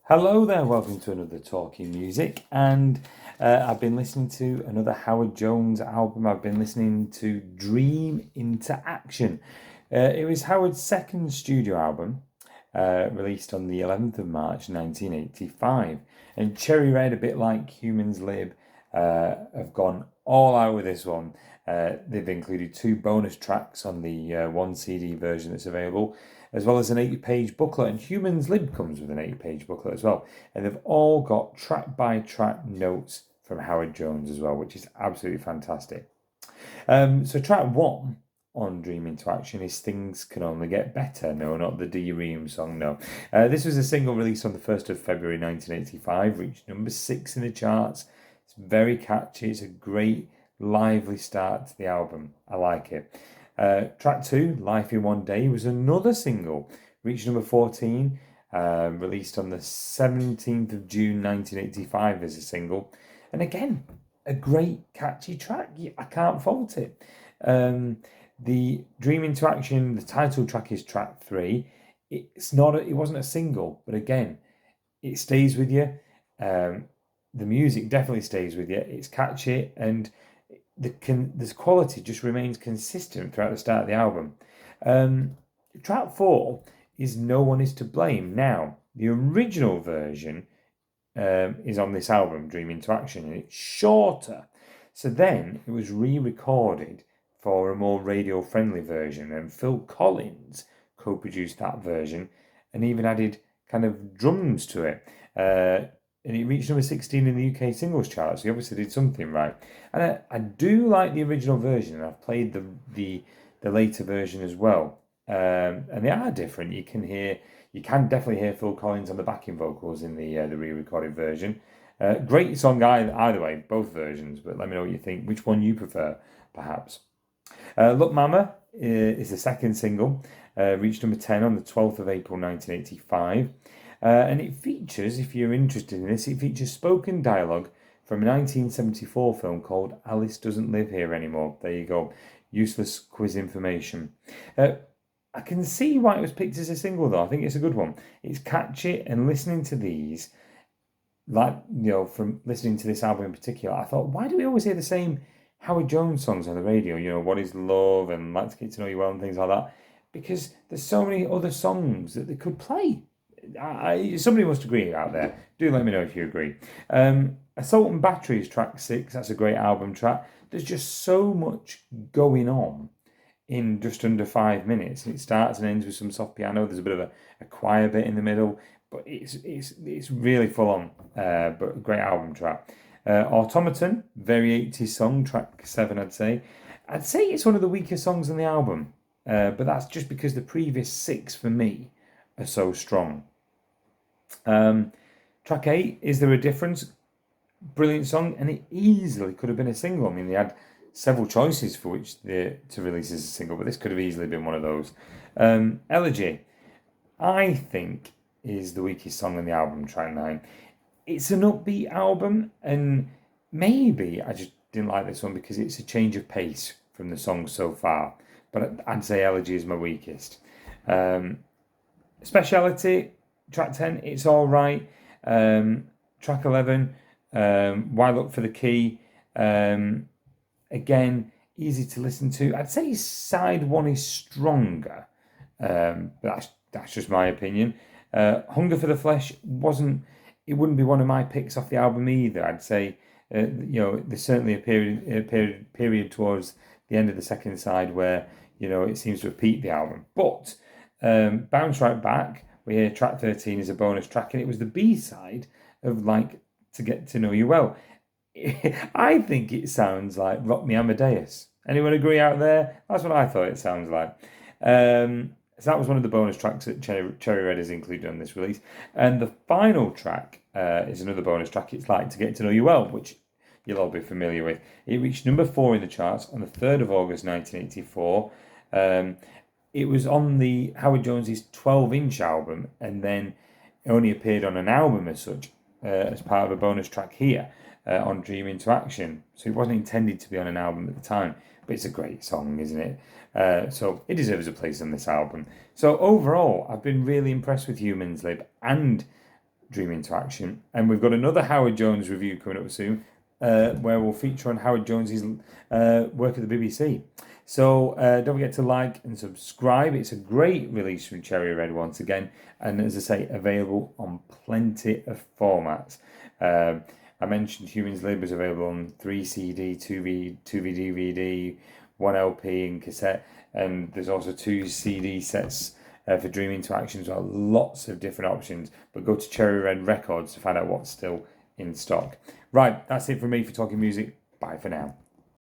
Hello there, welcome to another Talking Music, and I've been listening to another Howard Jones album. I've been listening to Dream into Action. It was Howard's second studio album, released on the 11th of March 1985. And Cherry Red, a bit like Humans Lib, have gone all out with this one. They've included two bonus tracks on the one CD version that's available, as well as an 80-page booklet. And Humans Lib comes with an 80-page booklet as well. And they've all got track-by-track notes from Howard Jones as well, which is absolutely fantastic. So track one on Dream Into Action is Things Can Only Get Better. No, not the D Ream song, no. This was a single released on the 1st of February 1985, reached number 6 in the charts. It's very catchy. It's a great, lively start to the album. I like it. Track 2, Life in One Day, was another single, reached number 14, released on the 17th of June 1985 as a single. And again, a great, catchy track. I can't fault it. The Dream Into Action, the title track is track 3. It wasn't a single, but again, it stays with you. The music definitely stays with you. It's catchy, and the quality just remains consistent throughout the start of the album. Track 4 is No One Is to Blame. Now, the original version is on this album, Dream Into Action, and it's shorter. So then it was re-recorded for a more radio-friendly version, and Phil Collins co-produced that version and even added kind of drums to it. And it reached number 16 in the UK singles chart, so he obviously did something right. And I do like the original version, and I've played the later version as well. And they are different. You can definitely hear Phil Collins on the backing vocals in the re-recorded version. Great song either way, both versions. But let me know what you think. Which one you prefer, perhaps? Look Mama is the second single, reached number 10 on the 12th of April 1985. And it features, if you're interested in this, it features spoken dialogue from a 1974 film called Alice Doesn't Live Here Anymore. There you go. Useless quiz information. I can see why it was picked as a single, though. I think it's a good one. It's catchy, and listening to these, from listening to this album in particular, I thought, why do we always hear the same Howard Jones songs on the radio? What is love and Like to Get to Know You Well and things like that? Because there's so many other songs that they could play. Somebody must agree out there. Do let me know if you agree. Assault and Battery is track 6. That's a great album track. There's just so much going on in just under 5 minutes. It starts and ends with some soft piano. There's a bit of a choir bit in the middle, but it's really full on. But a great album track. Automaton, very 80s song, track 7, I'd say. I'd say it's one of the weaker songs on the album, but that's just because the previous 6 for me are so strong. Track 8, Is There a Difference? Brilliant song, and it easily could have been a single. I mean, they had several choices for which to release as a single, but this could have easily been one of those. Elegy, I think, is the weakest song on the album, track 9. It's an upbeat album, and maybe I just didn't like this one because it's a change of pace from the songs so far, but I'd say Elegy is my weakest. Speciality, track 10, it's all right. Track 11, Why Look for the Key? Again, easy to listen to. I'd say side 1 is stronger, but that's just my opinion. Hunger for the Flesh wouldn't be one of my picks off the album either. I'd say, there's certainly a period towards the end of the second side where, it seems to repeat the album. But Bounce Right Back, we hear track 13 is a bonus track, and it was the B-side of Like to Get to Know You Well. I think it sounds like Rock Me Amadeus. Anyone agree out there? That's what I thought it sounds like. So that was one of the bonus tracks that Cherry Red is included on this release. And the final track is another bonus track. It's Like to Get to Know You Well, which you'll all be familiar with. It reached number 4 in the charts on the 3rd of August 1984. It was on the Howard Jones's 12-inch album, and then it only appeared on an album as such, as part of a bonus track here on Dream Into Action. So it wasn't intended to be on an album at the time, but it's a great song, isn't it? So it deserves a place on this album. So overall, I've been really impressed with Humans Lib and Dream into Action. And we've got another Howard Jones review coming up soon, where we'll feature on Howard Jones's work at the BBC. So don't forget to like and subscribe. It's a great release from Cherry Red once again, and as I say, available on plenty of formats. I mentioned Humans Labour is available on 3 CD, 2 DVD, 1 LP and cassette, and there's also 2 CD sets for Dream into Action. So lots of different options, but go to Cherry Red Records to find out what's still in stock. Right, that's it from me for Talking Music. Bye for now.